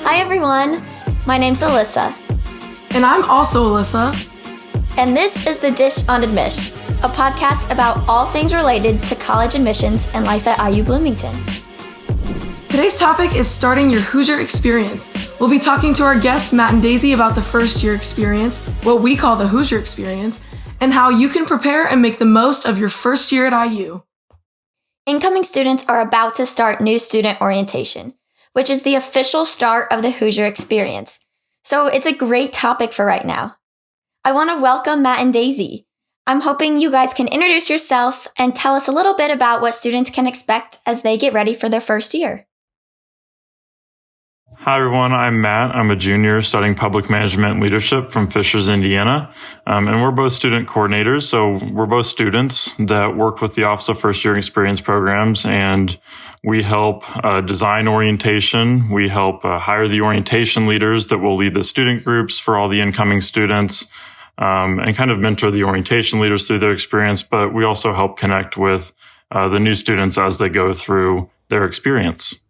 Hi everyone, my name's Alyssa. And I'm also Alyssa. And this is The Dish on Admish, a podcast about all things related to college admissions and life at IU Bloomington. Today's topic is starting your Hoosier Experience. We'll be talking to our guests, Matt and Daisy, about the first year experience, what we call the Hoosier Experience, and how you can prepare and make the most of your first year at IU. Incoming students are about to start new student orientation, which is the official start of the Hoosier Experience. So it's a great topic for right now. I want to welcome Matt and Daisy. I'm hoping you guys can introduce yourself and tell us a little bit about what students can expect as they get ready for their first year. Hi, everyone. I'm Matt. I'm a junior studying public management and leadership from Fishers, Indiana. And we're both student coordinators. So we're both students that work with the Office of First Year Experience programs. And we help design orientation. We help hire the orientation leaders that will lead the student groups for all the incoming students and kind of mentor the orientation leaders through their experience. But we also help connect with the new students as they go through their experience.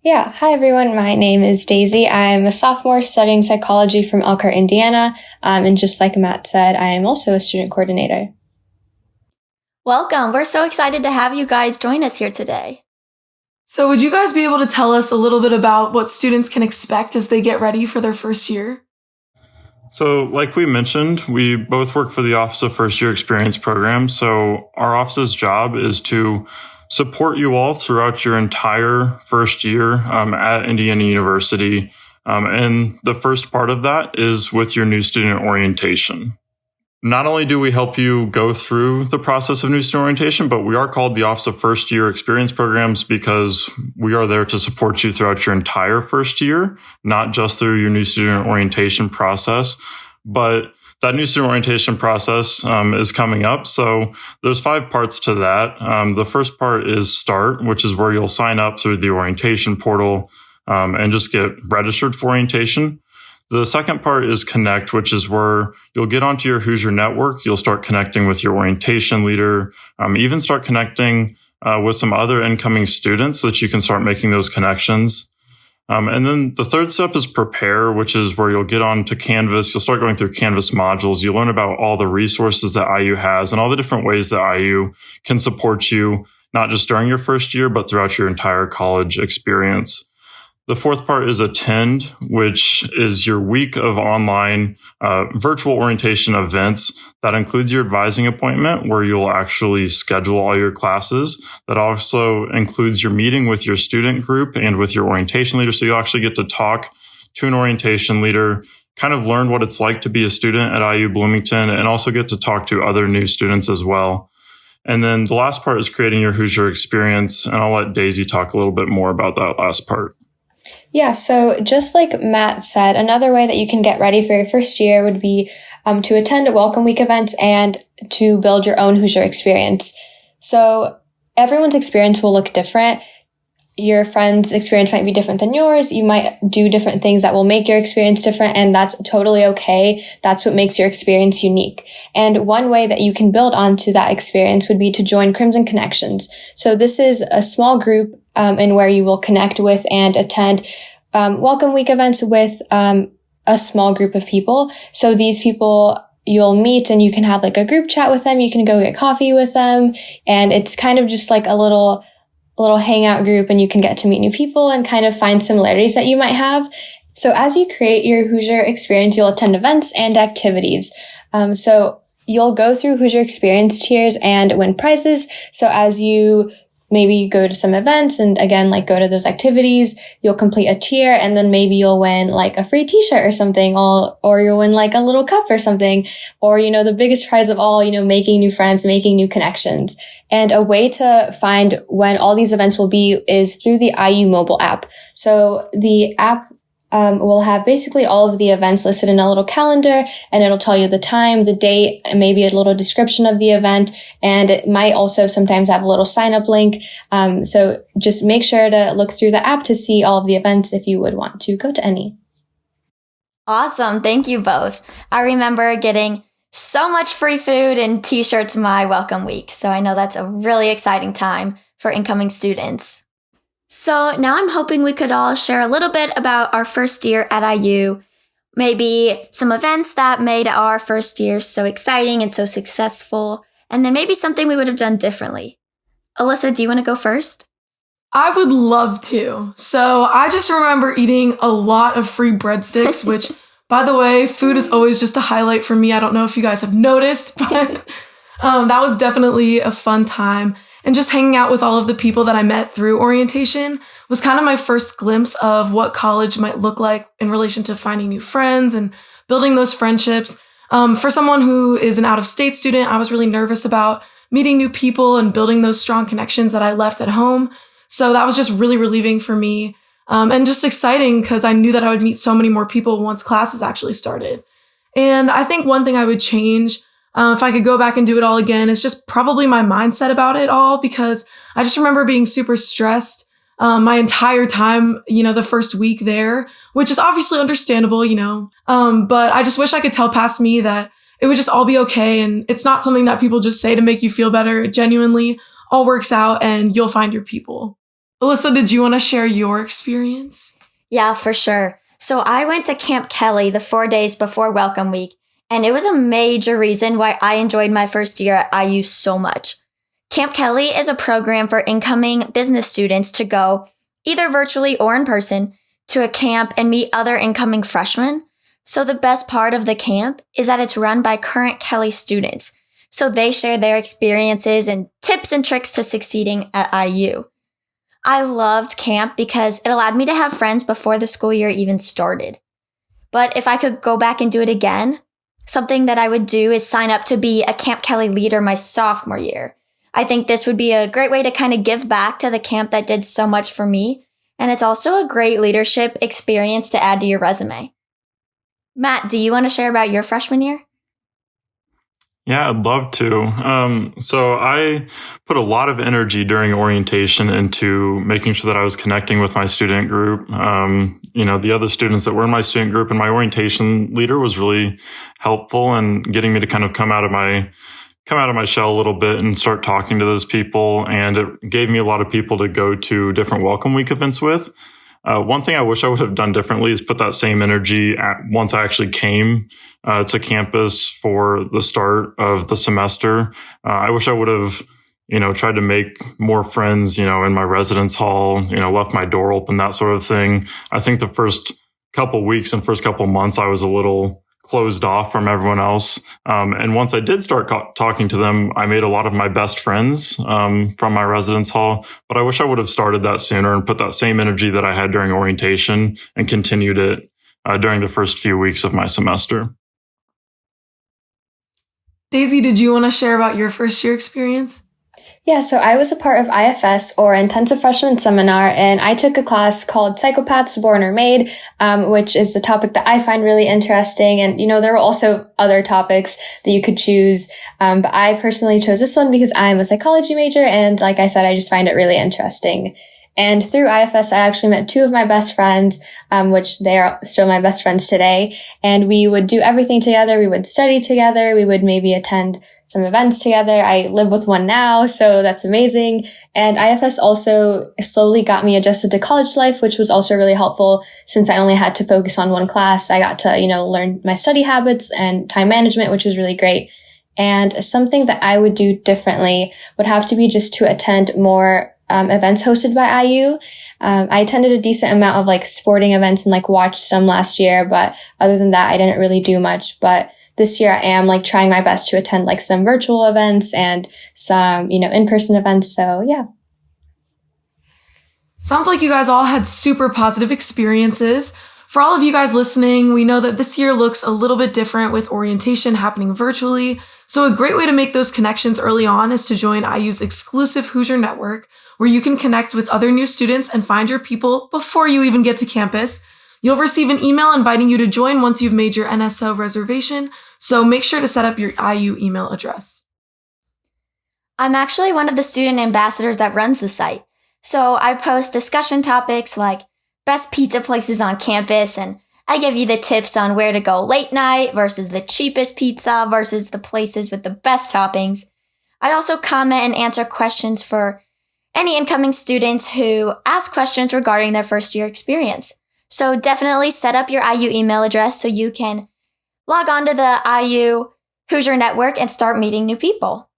Yeah. Hi, everyone. My name is Daisy. I'm a sophomore studying psychology from Elkhart, Indiana. And just like Matt said, I am also a student coordinator. Welcome. We're so excited to have you guys join us here today. So would you guys be able to tell us a little bit about what students can expect as they get ready for their first year? So like we mentioned, we both work for the Office of First Year Experience program. So our office's job is to support you all throughout your entire first year at Indiana University. And the first part of that is with your new student orientation. Not only do we help you go through the process of new student orientation, but we are called the Office of First Year Experience Programs because we are there to support you throughout your entire first year, not just through your new student orientation process, but that new student orientation process is coming up. So there's 5 parts to that. The first part is Start, which is where you'll sign up through the orientation portal and just get registered for orientation. The second part is Connect, which is where you'll get onto your Hoosier network. You'll start connecting with your orientation leader, even start connecting with some other incoming students so that you can start making those connections. And then the third step is Prepare, which is where you'll get onto Canvas. You'll start going through Canvas modules. You'll learn about all the resources that IU has and all the different ways that IU can support you, not just during your first year, but throughout your entire college experience. The fourth part is Attend, which is your week of online virtual orientation events. That includes your advising appointment, where you'll actually schedule all your classes. That also includes your meeting with your student group and with your orientation leader. So you'll actually get to talk to an orientation leader, kind of learn what it's like to be a student at IU Bloomington, and also get to talk to other new students as well. And then the last part is creating your Hoosier Experience. And I'll let Daisy talk a little bit more about that last part. Yeah, so just like Matt said, another way that you can get ready for your first year would be to attend a Welcome Week event and to build your own Hoosier Experience. So everyone's experience will look different. Your friend's experience might be different than yours. You might do different things that will make your experience different, and that's totally okay. That's what makes your experience unique. And one way that you can build onto that experience would be to join Crimson Connections. So this is a small group and where you will connect with and attend Welcome Week events with a small group of people. So these people you'll meet and you can have like a group chat with them. You can go get coffee with them. And it's kind of just like a little hangout group, and you can get to meet new people and kind of find similarities that you might have. So as you create your Hoosier Experience, you'll attend events and activities. So you'll go through Hoosier Experience tiers and win prizes. So as you maybe go to some events and again, like go to those activities, you'll complete a tier, and then maybe you'll win like a free t-shirt or something, or you'll win like a little cup or something, or, the biggest prize of all, making new friends, making new connections. And a way to find when all these events will be is through the IU mobile app. So the app will have basically all of the events listed in a little calendar, and it'll tell you the time, the date, and maybe a little description of the event. And it might also sometimes have a little sign-up link. So just make sure to look through the app to see all of the events if you would want to go to any. Awesome. Thank you both. I remember getting so much free food and t-shirts my welcome week. So I know that's a really exciting time for incoming students. So now I'm hoping we could all share a little bit about our first year at IU, maybe some events that made our first year so exciting and so successful, and then maybe something we would have done differently. Alyssa, do you want to go first? I would love to. So I just remember eating a lot of free breadsticks, which, by the way, food is always just a highlight for me. I don't know if you guys have noticed, but that was definitely a fun time. And just hanging out with all of the people that I met through orientation was kind of my first glimpse of what college might look like in relation to finding new friends and building those friendships. For someone who is an out-of-state student, I was really nervous about meeting new people and building those strong connections that I left at home. So that was just really relieving for me, and just exciting because I knew that I would meet so many more people once classes actually started. And I think one thing I would change, if I could go back and do it all again, is just probably my mindset about it all, because I just remember being super stressed my entire time, the first week there, which is obviously understandable, but I just wish I could tell past me that it would just all be okay. And it's not something that people just say to make you feel better. It genuinely all works out and you'll find your people. Alyssa, did you want to share your experience? Yeah, for sure. So I went to Camp Kelly the 4 days before Welcome Week, and it was a major reason why I enjoyed my first year at IU so much. Camp Kelly is a program for incoming business students to go, either virtually or in person, to a camp and meet other incoming freshmen. So the best part of the camp is that it's run by current Kelly students. So they share their experiences and tips and tricks to succeeding at IU. I loved camp because it allowed me to have friends before the school year even started. But if I could go back and do it again, something that I would do is sign up to be a Camp Kelly leader my sophomore year. I think this would be a great way to kind of give back to the camp that did so much for me. And it's also a great leadership experience to add to your resume. Matt, do you want to share about your freshman year? Yeah, I'd love to. So I put a lot of energy during orientation into making sure that I was connecting with my student group. The other students that were in my student group, and my orientation leader was really helpful in getting me to kind of come out of my shell a little bit and start talking to those people. And it gave me a lot of people to go to different Welcome Week events with. One thing I wish I would have done differently is put that same energy once I actually came to campus for the start of the semester. I wish I would have, tried to make more friends, in my residence hall, left my door open, that sort of thing. I think the first couple weeks and first couple months, I was a little closed off from everyone else. And once I did start talking to them, I made a lot of my best friends from my residence hall. But I wish I would have started that sooner and put that same energy that I had during orientation and continued it during the first few weeks of my semester. Daisy, did you want to share about your first year experience? Yeah, so I was a part of IFS, or Intensive Freshman Seminar, and I took a class called Psychopaths Born or Made, which is a topic that I find really interesting. And, there were also other topics that you could choose. But I personally chose this one because I'm a psychology major. And like I said, I just find it really interesting. And through IFS, I actually met two of my best friends, which they are still my best friends today. And we would do everything together. We would study together. We would maybe attend some events together. I live with one now, so that's amazing. And IFS also slowly got me adjusted to college life, which was also really helpful since I only had to focus on one class. I got to, learn my study habits and time management, which was really great. And something that I would do differently would have to be just to attend more events hosted by IU. I attended a decent amount of sporting events and watched some last year, but other than that, I didn't really do much. But this year I am trying my best to attend some virtual events and some, in-person events. So yeah. Sounds like you guys all had super positive experiences. For all of you guys listening, we know that this year looks a little bit different with orientation happening virtually. So a great way to make those connections early on is to join IU's exclusive Hoosier Network, where you can connect with other new students and find your people before you even get to campus. You'll receive an email inviting you to join once you've made your NSO reservation, so make sure to set up your IU email address. I'm actually one of the student ambassadors that runs the site. So I post discussion topics like best pizza places on campus, and I give you the tips on where to go late night versus the cheapest pizza versus the places with the best toppings. I also comment and answer questions for any incoming students who ask questions regarding their first year experience. So definitely set up your IU email address so you can log on to the IU Hoosier Network and start meeting new people.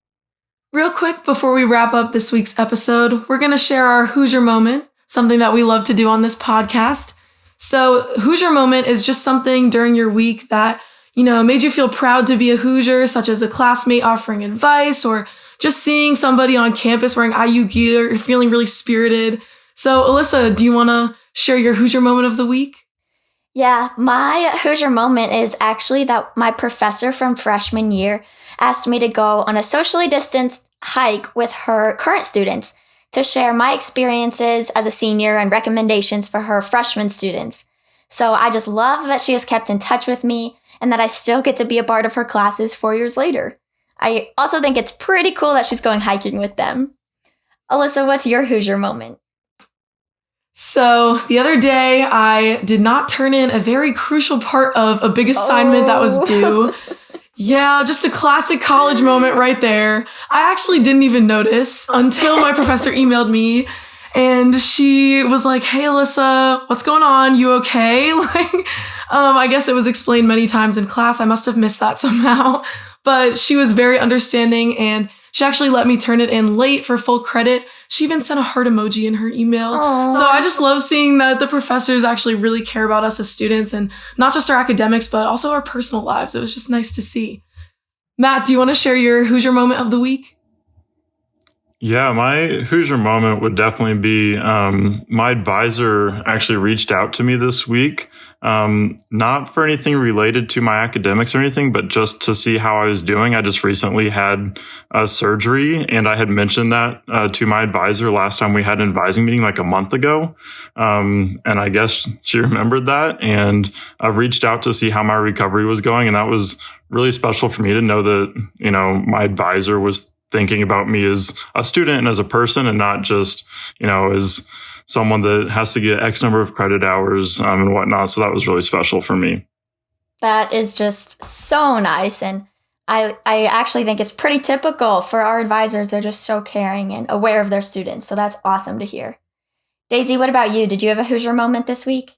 Real quick, before we wrap up this week's episode, we're going to share our Hoosier Moment, something that we love to do on this podcast. So Hoosier Moment is just something during your week that, made you feel proud to be a Hoosier, such as a classmate offering advice or just seeing somebody on campus wearing IU gear, or feeling really spirited. So Alyssa, do you want to share your Hoosier Moment of the week? Yeah, my Hoosier Moment is actually that my professor from freshman year asked me to go on a socially distanced hike with her current students to share my experiences as a senior and recommendations for her freshman students. So I just love that she has kept in touch with me and that I still get to be a part of her classes 4 years later. I also think it's pretty cool that she's going hiking with them. Alyssa, what's your Hoosier Moment? So the other day, I did not turn in a very crucial part of a big assignment that was due. Yeah, just a classic college moment right there. I actually didn't even notice until my professor emailed me and she was like, "Hey, Alyssa, what's going on? You okay?" I guess it was explained many times in class. I must have missed that somehow, but she was very understanding and she actually let me turn it in late for full credit. She even sent a heart emoji in her email. Aww. So I just love seeing that the professors actually really care about us as students and not just our academics, but also our personal lives. It was just nice to see. Matt, do you want to share your Hoosier Moment of the week? Yeah, my Hoosier Moment would definitely be my advisor actually reached out to me this week, not for anything related to my academics or anything, but just to see how I was doing. I just recently had a surgery and I had mentioned that to my advisor last time we had an advising meeting like a month ago. And I guess she remembered that and reached out to see how my recovery was going. And that was really special for me to know that, my advisor was thinking about me as a student and as a person and not just, as someone that has to get X number of credit hours and whatnot. So that was really special for me. That is just so nice. And I actually think it's pretty typical for our advisors. They're just so caring and aware of their students. So that's awesome to hear. Daisy, what about you? Did you have a Hoosier Moment this week?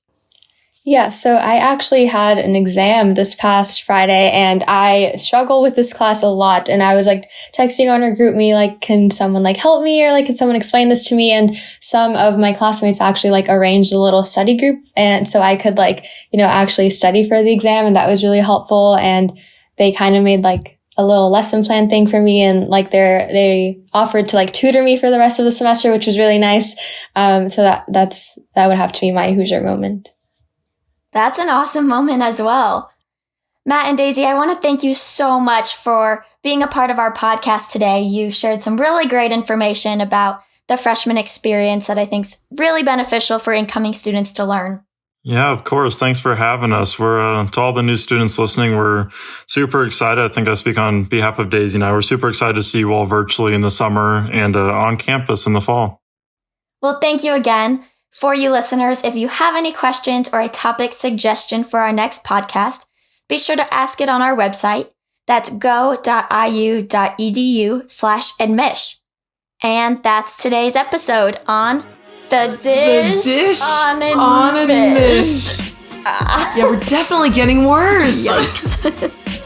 Yeah, so I actually had an exam this past Friday and I struggle with this class a lot. And I was texting on our group me, can someone help me or can someone explain this to me? And some of my classmates actually arranged a little study group. And so I could actually study for the exam. And that was really helpful. And they kind of made a little lesson plan thing for me. And they offered to tutor me for the rest of the semester, which was really nice. So that would have to be my Hoosier Moment. That's an awesome moment as well. Matt and Daisy, I want to thank you so much for being a part of our podcast today. You shared some really great information about the freshman experience that I think is really beneficial for incoming students to learn. Yeah, of course. Thanks for having us. We're to all the new students listening, we're super excited. I think I speak on behalf of Daisy and I. We're super excited to see you all virtually in the summer and on campus in the fall. Well, thank you again. For you listeners, if you have any questions or a topic suggestion for our next podcast, be sure to ask it on our website. That's go.iu.edu/admish. And that's today's episode on The Dish on Admish. Yeah, we're definitely getting worse. Yikes.